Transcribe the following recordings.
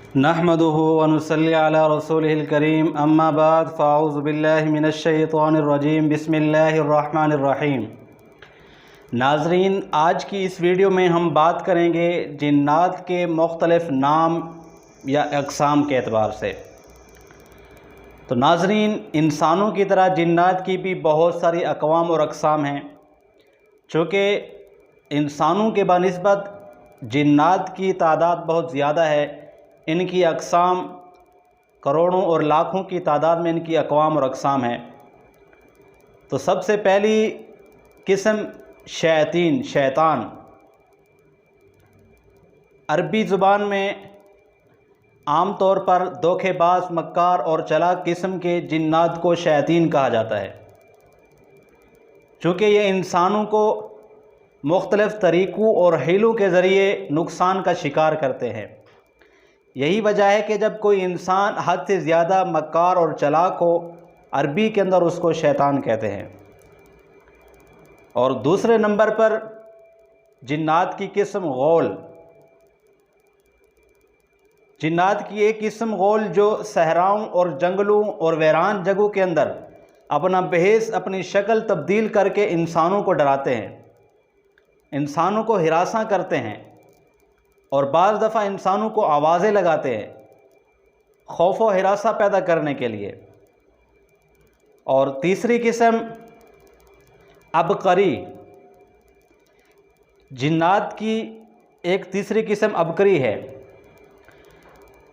नहमदुहु व नुसल्ली अला रसूलिहिल करीम अम्मा बाद फ़ाऊज़ु बिल्लाहि मिनश्शैतानिर रजीम बिस्मिल्लाहिर रहमानिर रहीम। नाज़रीन, आज की इस वीडियो में हम बात करेंगे जिन्नात के मुख्तलिफ़ नाम या अक़साम के एतबार से। तो नाज़रीन, इंसानों की तरह जिन्नात की भी बहुत सारी अक़वाम और अक़साम हैं। चूँकि इंसानों के बनिस्बत जिन्नात की तादाद बहुत ज़्यादा है, इनकी अक़साम करोड़ों और लाखों की तादाद में इनकी अक़वाम और अक़साम हैं। तो सबसे पहली किस्म शैतीन, शैतान। अरबी ज़ुबान में आम तौर पर धोखेबाज, मक्कार और चालाक किस्म के जिन्नात को शैतीन कहा जाता है। चूँकि ये इंसानों को मुख्तलिफ़ तरीक़ों और हीलों के ज़रिए नुकसान का शिकार करते हैं। यही वजह है कि जब कोई इंसान हद से ज़्यादा मक्कार और चालाक हो, अरबी के अंदर उसको शैतान कहते हैं। और दूसरे नंबर पर जिन्नात की किस्म गौल। जिन्नात की एक किस्म गौल जो सहराओं और जंगलों और वीरान जगहों के अंदर अपना भेष, अपनी शक्ल तब्दील करके इंसानों को डराते हैं, इंसानों को हिरासा करते हैं और बाज़ दफ़ा इंसानों को आवाज़ें लगाते हैं खौफ व हिरासा पैदा करने के लिए। और तीसरी किस्म अबकरी। जिन्नात की एक तीसरी किस्म अबकरी है।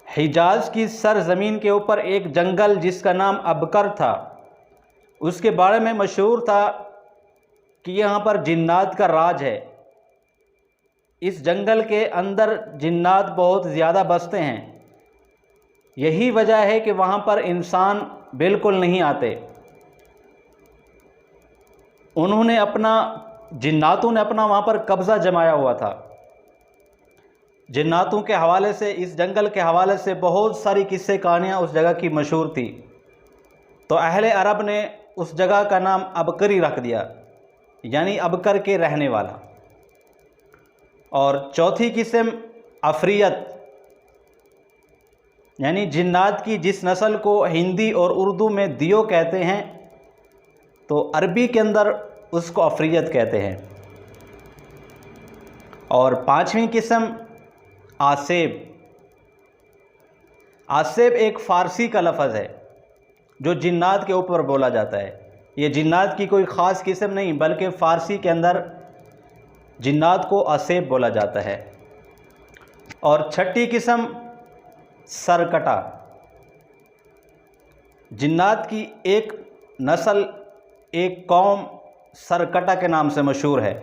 हिजाज़ की सरज़मीन के ऊपर एक जंगल जिसका नाम अबकर था, उसके बारे में मशहूर था कि यहाँ पर जिन्नात का राज है। इस जंगल के अंदर जिन्नात बहुत ज़्यादा बसते हैं। यही वजह है कि वहाँ पर इंसान बिल्कुल नहीं आते। जिन्नातों ने अपना वहाँ पर कब्ज़ा जमाया हुआ था। जिन्नातों के हवाले से, इस जंगल के हवाले से बहुत सारी किस्से कहानियाँ उस जगह की मशहूर थी। तो अहले अरब ने उस जगह का नाम अबकरी रख दिया, यानी अबकर के रहने वाला। और चौथी किस्म अफरियत, यानी जिन्नात की जिस नस्ल को हिंदी और उर्दू में दियो कहते हैं, तो अरबी के अंदर उसको अफरियत कहते हैं। और पांचवी किस्म आसेब। आसेब एक फ़ारसी का लफ्ज़ है जो जिन्नात के ऊपर बोला जाता है। ये जिन्नात की कोई ख़ास किस्म नहीं, बल्कि फ़ारसी के अंदर जिन्नात को आसेब बोला जाता है। और छठी किस्म सरकटा। जिन्नात की एक नस्ल, एक कौम सरकटा के नाम से मशहूर है,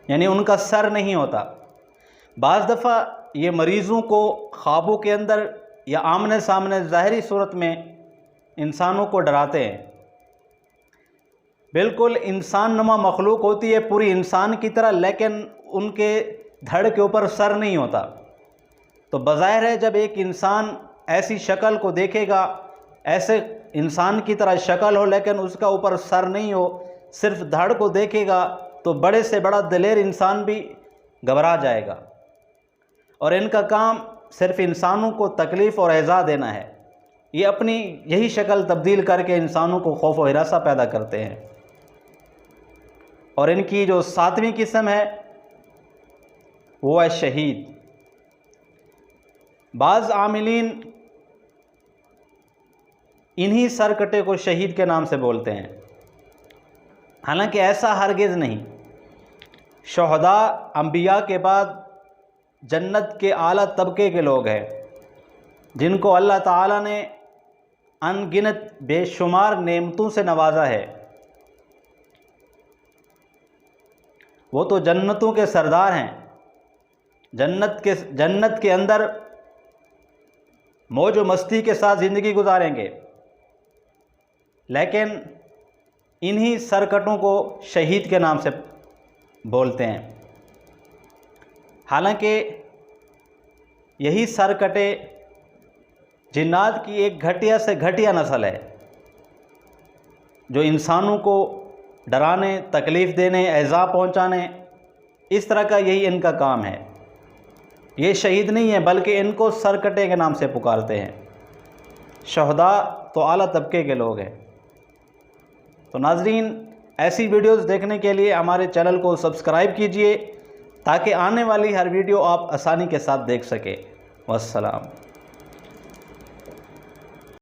यानी उनका सर नहीं होता। बाज़ दफ़ा ये मरीज़ों को ख्वाबों के अंदर या आमने सामने ज़ाहरी सूरत में इंसानों को डराते हैं। बिल्कुल इंसान नुमा मखलूक होती है, पूरी इंसान की तरह, लेकिन उनके धड़ के ऊपर सर नहीं होता। तो बज़ाहिर है जब एक इंसान ऐसी शक्ल को देखेगा, ऐसे इंसान की तरह शक्ल हो लेकिन उसका ऊपर सर नहीं हो, सिर्फ धड़ को देखेगा, तो बड़े से बड़ा दिलेर इंसान भी घबरा जाएगा। और इनका काम सिर्फ इंसानों को तकलीफ़ और ऐज़ा देना है। ये अपनी यही शक्ल तब्दील करके इंसानों को खौफ व हिरासा पैदा करते हैं। और इनकी जो सातवीं किस्म है वो है शहीद। बाज़ आमिलीन इन्हीं सरकटे को शहीद के नाम से बोलते हैं, हालांकि ऐसा हरगिज़ नहीं। शुहदा अंबिया के बाद जन्नत के आला तबके के लोग हैं जिनको अल्लाह ताला ने अनगिनत बेशुमार नेमतों से नवाजा है। वो तो जन्नतों के सरदार हैं, जन्नत के अंदर मौज व मस्ती के साथ ज़िंदगी गुजारेंगे, लेकिन इन्हीं सरकटों को शहीद के नाम से बोलते हैं। हालांकि यही सरकटे जिन्नात की एक घटिया से घटिया नस्ल है जो इंसानों को डराने, तकलीफ़ देने, ऐज़ा पहुँचाने, इस तरह का यही इनका काम है। ये शहीद नहीं है बल्कि इनको सरकटे के नाम से पुकारते हैं। शहदा तो आला तबके के लोग हैं। तो नाजरीन, ऐसी वीडियोस देखने के लिए हमारे चैनल को सब्सक्राइब कीजिए ताकि आने वाली हर वीडियो आप आसानी के साथ देख सकें। वस्सलाम।